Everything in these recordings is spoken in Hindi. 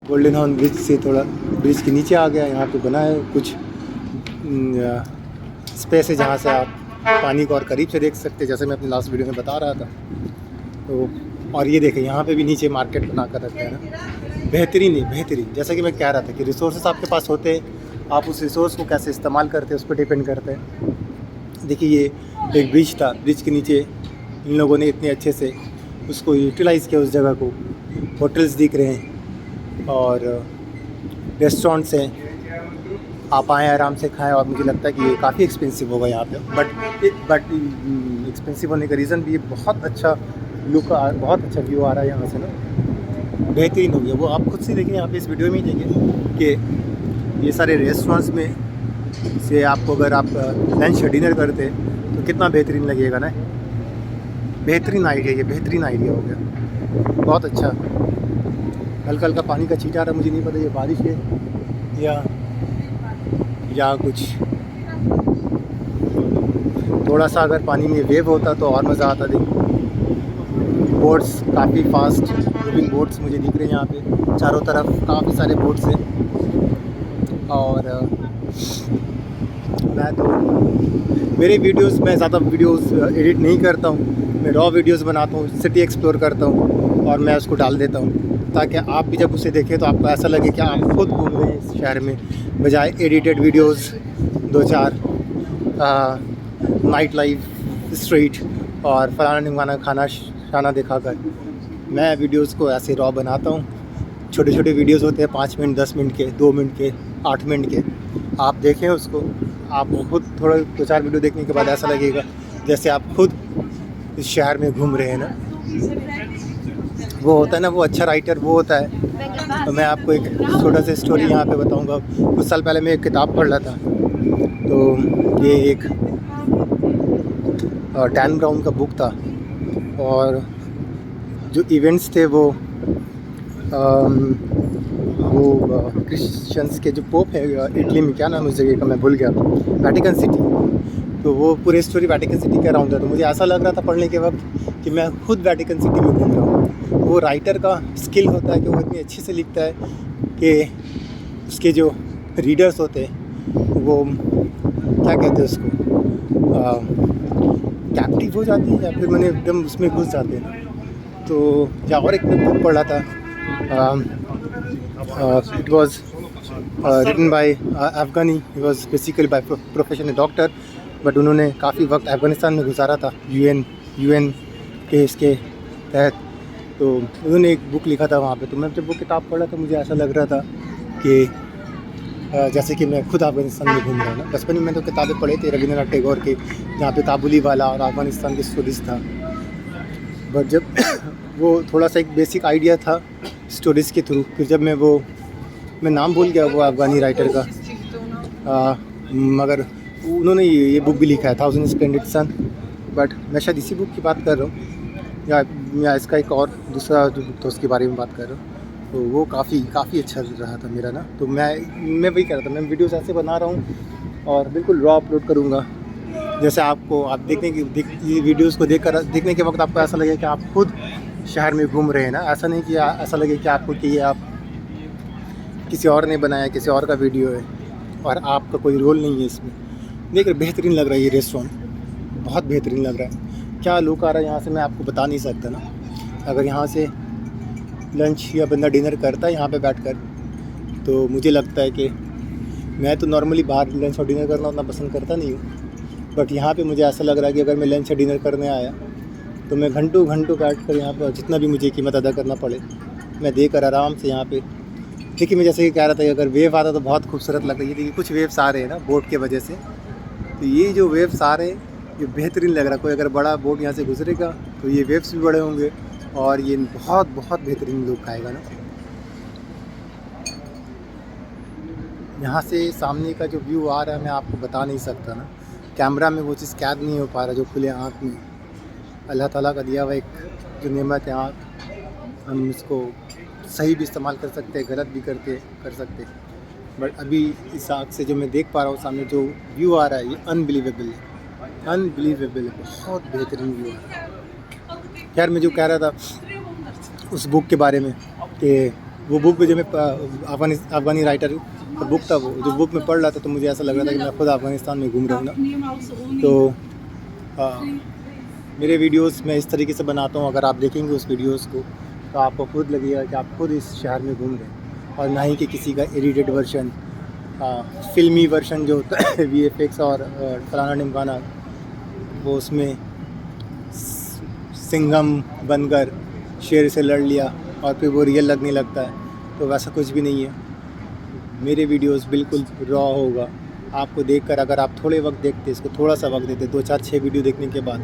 गोल्डन हॉर्न ब्रिज से थोड़ा ब्रिज के नीचे आ गया। यहाँ पे बना है कुछ स्पेस है जहाँ से आप पानी को और करीब से देख सकते हैं, जैसे मैं अपनी लास्ट वीडियो में बता रहा था। तो और ये देखें यहाँ पे भी नीचे मार्केट बना कर रखते हैं ना, बेहतरीन है बेहतरीन। जैसा कि मैं कह रहा था कि रिसोर्सेज आपके पास होते हैं, आप उस रिसोर्स को कैसे इस्तेमाल करते हैं उस पर डिपेंड करते हैं। देखिए ये एक ब्रिज था, ब्रिज के नीचे इन लोगों ने इतने अच्छे से उसको यूटिलाइज़ किया उस जगह को। होटल्स दिख रहे हैं और रेस्टोरेंट्स हैं, आप आएँ आराम से खाएं। और मुझे लगता है कि ये काफ़ी एक्सपेंसिव होगा यहाँ पे, बट एक्सपेंसिव होने का रीज़न भी ये बहुत अच्छा लुक, बहुत अच्छा व्यू आ रहा है यहाँ से ना, बेहतरीन हो गया। वो आप खुद से देखें यहाँ पे इस वीडियो में ही देखें कि ये सारे रेस्टोरेंट्स में से आपको अगर आप लंच या डिनर करते तो कितना बेहतरीन लगेगा ना। बेहतरीन आइडिया, ये बेहतरीन आइडिया हो गया, बहुत अच्छा। हल्का हल्का पानी का छींटा आ रहा है, मुझे नहीं पता ये बारिश है या कुछ। थोड़ा सा अगर पानी में वेव होता तो और मज़ा आता। देखिए बोट्स काफ़ी फास्ट मूविंग बोट्स मुझे दिख रहे हैं यहाँ पे, चारों तरफ काफ़ी सारे बोट्स हैं। और मैं तो मेरे वीडियोस में ज़्यादा वीडियोस एडिट नहीं करता हूँ, मैं रॉ वीडियोस बनाता हूँ, सिटी एक्सप्लोर करता हूँ और मैं उसको डाल देता हूँ, ताकि आप भी जब उसे देखें तो आपको ऐसा लगे कि आप खुद घूम रहे हैं इस शहर में, बजाय edited videos 2-4 night life street और फलाना निमाना खाना शाना दिखाकर। मैं वीडियोस को ऐसे रॉ बनाता हूँ। छोटे छोटे वीडियोस होते हैं 5 मिनट, 10 मिनट के, 2 मिनट के, 8 मिनट के। आप देखें उसको, आप खुद थोड़ा 2-4 वीडियो देखने के बाद ऐसा लगेगा जैसे आप खुद इस शहर में घूम रहे हैं ना। वो होता है ना, वो अच्छा राइटर वो होता है। तो मैं आपको एक छोटा सा स्टोरी यहाँ पे बताऊँगा। कुछ साल पहले मैं एक किताब पढ़ रहा था, तो ये एक डैन ब्राउन का बुक था और जो इवेंट्स थे वो क्रिश्चियंस के जो पोप है इटली में, क्या नाम है उस जगह का मैं भूल गया, वेटिकन सिटी। तो वो पूरी स्टोरी वेटिकन सिटी के अराउंड था। तो मुझे ऐसा लग रहा था पढ़ने के वक्त कि मैं खुद वेटिकन सिटी में घूम रहा हूँ। वो राइटर का स्किल होता है कि वो इतनी अच्छे से लिखता है कि उसके जो रीडर्स होते हैं वो क्या कहते हैं उसको, कैप्टिव हो जाते हैं या फिर मैंने एकदम उसमें घुस जाते हैं। तो या और एक बुक पढ़ा था, it was written by Afghani, he was basically by profession a doctor, but उन्होंने काफ़ी वक्त अफ़गानिस्तान में गुजारा था यूएन के इसके तहत। तो उन्होंने एक बुक लिखा था वहाँ पे। तो मैं जब वो किताब पढ़ा तो मुझे ऐसा लग रहा था कि जैसे कि मैं खुद अफ़गानिस्तान में घूम रहा हूँ ना। बचपन में मैंने तो किताबें पढ़ी थी रविंद्रनाथ टैगोर की, जहाँ पे काबुली वाला और अफ़गानिस्तान के स्टोरीज़ था। बट जब वो थोड़ा सा एक बेसिक आइडिया था स्टोरीज़ के थ्रू, फिर जब मैं नाम भूल गया वो अफ़गानी राइटर का, मगर उन्होंने ये बुक भी लिखा है 1000 स्प्लेंडिड सन। बट मैं शायद इसी बुक की बात कर रहा हूँ या इसका एक और दूसरा जो बुक था उसके बारे में बात कर रहा हूँ। तो वो काफ़ी अच्छा रहा था मेरा ना। तो मैं वही कर रहा था, मैं वीडियोस ऐसे बना रहा हूँ और बिल्कुल रॉ अपलोड करूँगा, जैसे आपको आप ये वीडियोस को देखने के वक्त आपको ऐसा लगे कि आप खुद शहर में घूम रहे हैं ना। ऐसा नहीं कि ऐसा लगे कि आपको कि ये आप किसी और ने बनाया, किसी और का वीडियो है और आपका कोई रोल नहीं है इसमें। देख बेहतरीन लग रहा है ये रेस्टोरेंट, बहुत बेहतरीन लग रहा है। क्या लुक आ रहा है यहाँ से मैं आपको बता नहीं सकता ना। अगर यहाँ से लंच या बंदा डिनर करता है यहाँ पे बैठकर, तो मुझे लगता है कि मैं तो नॉर्मली बाहर लंच और डिनर करना उतना पसंद करता नहीं हूँ, बट यहाँ पे मुझे ऐसा लग रहा है कि अगर मैं लंच या डिनर करने आया तो मैं घंटों बैठ कर यहाँ पर जितना भी मुझे कीमत अदा करना पड़े मैं देकर आराम से यहाँ पे। देखिए मैं जैसे कि कह रहा था कि अगर वेव आता तो बहुत खूबसूरत लग रही है। देखिए कुछ वेव्स आ रहे हैं ना बोट के वजह से, तो ये जो वेव्स आ रहे हैं ये बेहतरीन लग रहा है। कोई अगर बड़ा बोट यहाँ से गुजरेगा तो ये वेव्स भी बड़े होंगे और ये बहुत बेहतरीन लुक आएगा ना। यहाँ से सामने का जो व्यू आ रहा है मैं आपको बता नहीं सकता ना, कैमरा में वो चीज़ कैद नहीं हो पा रहा जो खुले आँख में अल्लाह ताला का दिया हुआ एक जो नेमत है आँख, हम इसको सही भी इस्तेमाल कर सकते हैं, गलत भी कर सकते हैं। बट अभी इस आँख से जो मैं देख पा रहा हूँ सामने जो व्यू आ रहा है ये अनबिलीवेबल है, बहुत बेहतरीन व्यू है। खैर मैं जो कह रहा था उस बुक के बारे में कि वो बुक में जो मैं अफ़गानी राइटर का बुक था, वो जो बुक में पढ़ रहा था, तो मुझे ऐसा लग रहा था कि मैं खुद अफ़गानिस्तान में घूम रहा हूँ ना। तो मेरे वीडियोस मैं इस तरीके से बनाता हूँ, अगर आप देखेंगे उस वीडियोस को तो आपको खुद लगेगा कि आप खुद इस शहर में घूम रहे हैं, और ना ही कि किसी का एडिटेड वर्जन, फिल्मी वर्जन जो होता है VFX और फलाना ढिमकाना, वो उसमें सिंघम बनकर शेर से लड़ लिया और फिर वो रियल लगने लगता है। तो वैसा कुछ भी नहीं है। मेरे वीडियोस बिल्कुल रॉ होगा। आपको देखकर अगर आप थोड़े वक्त देखते, इसको थोड़ा सा वक्त देते, 2 4 6 वीडियो देखने के बाद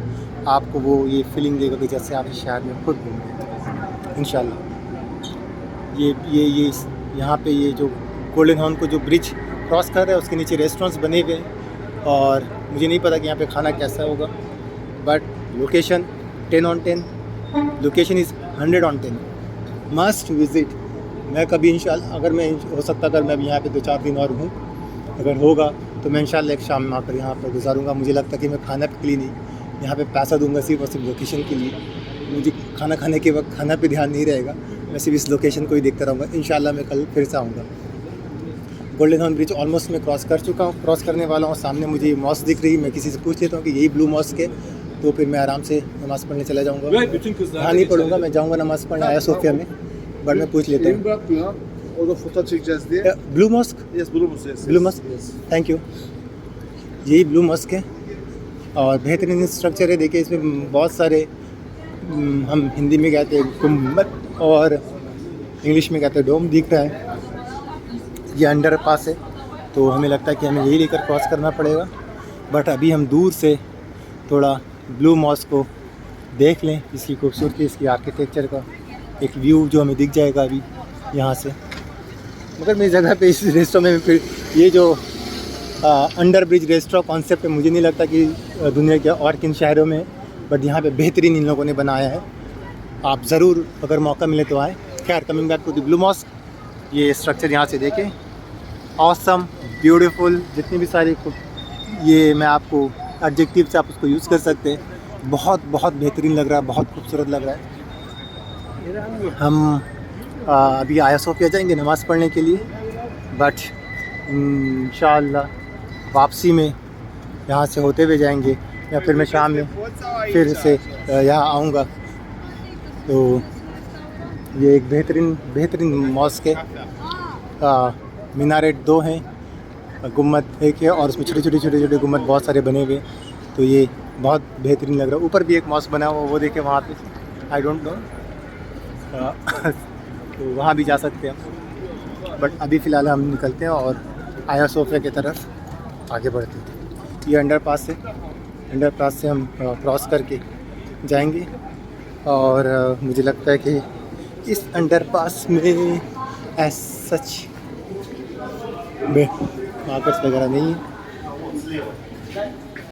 आपको वो ये फीलिंग देगा कि जैसे आप इस शहर में खुद घूम रहे हैं इंशाल्लाह। ये यहाँ पे ये जो गोल्डन हॉर्न को जो ब्रिज क्रॉस कर रहा है, उसके नीचे रेस्टोरेंट्स बने हुए हैं, और मुझे नहीं पता कि यहाँ पे खाना कैसा होगा, but location 10 on 10, location is 100 on 10, must visit. मैं कभी इंशाल्लाह, अगर मैं हो सकता अगर मैं यहाँ पे 2 4 दिन और हूँ, अगर होगा तो मैं इंशाल्लाह एक शाम में आकर यहाँ पर गुजारूँगा। मुझे लगता है कि मैं खाना के लिए नहीं, यहाँ पे पैसा दूंगा सिर्फ और सिर्फ लोकेशन के लिए। मुझे खाना खाने के वक्त खाना पे ध्यान नहीं रहेगा, मैं सिर्फ इस लोकेशन को ही देखता रहूँगा। इंशाल्लाह मैं कल फिर से आऊँगा। गोल्डन हॉर्न ब्रिज ऑलमोस्ट मैं क्रॉस कर चुका हूँ, क्रॉस करने वाला हूँ। सामने मुझे ये मॉस्क दिख रही है, मैं किसी से पूछ लेता हूँ कि यही ब्लू मॉस्क है, तो फिर मैं आराम से नमाज़ पढ़ने चला जाऊँगा। हाँ, नहीं पढ़ूँगा, मैं जाऊँगा नमाज़ पढ़ने आया सोफिया में, बट मैं पूछ लेता हूँ। Blue mosque, blue mosque, thank you. यही ब्लू मॉस्क है और बेहतरीन स्ट्रक्चर है। देखिए इसमें बहुत सारे, हम हिंदी में कहते हैं गुम्बद और इंग्लिश में कहते हैं डोम, दिख रहा है। ये अंडर पास है, तो हमें लगता है कि हमें यही लेकर क्रॉस करना पड़ेगा। बट अभी हम दूर से थोड़ा ब्लू मॉस्क को देख लें, इसकी खूबसूरती, इसकी आर्किटेक्चर का एक व्यू जो हमें दिख जाएगा अभी यहाँ से। मगर मेरी जगह पे इस रेस्टोरेंट में फिर ये जो अंडर ब्रिज रेस्टोरेंट कॉन्सेप्ट है, मुझे नहीं लगता कि दुनिया के और किन शहरों में, बट यहाँ पे बेहतरीन इन लोगों ने बनाया है। आप ज़रूर अगर मौका मिले तो आए। खैर, coming back to the blue mosque, ये स्ट्रक्चर यहाँ से देखें, ऑसम, ब्यूटीफुल, जितनी भी सारी, ये मैं आपको एडजेक्टिव से आप उसको यूज़ कर सकते हैं। बहुत बहुत बेहतरीन लग रहा है, बहुत खूबसूरत लग रहा है। हम अभी आया सोफिया जाएंगे नमाज़ पढ़ने के लिए, बट इंशाअल्लाह वापसी में यहाँ से होते हुए जाएंगे, या फिर मैं शाम में फिर से यहाँ आऊँगा। तो ये एक बेहतरीन मॉस्क है। मीनारेट 2 हैं, गुम्बद 1 है, और उसमें छोटे छोटे गुम्बद बहुत सारे बने हुए। तो ये बहुत बेहतरीन लग रहा है। ऊपर भी एक मॉस्क बना हुआ, वो देखें वहाँ पे, आई डोंट नो, तो वहाँ भी जा सकते हैं। बट अभी फ़िलहाल हम निकलते हैं और आया सोफिया की तरफ आगे बढ़ते हैं। ये अंडरपास है, अंडरपास से हम क्रॉस करके जाएंगे, और मुझे लगता है कि इस अंडरपास में एज सच मार्कर्स वगैरह नहीं है।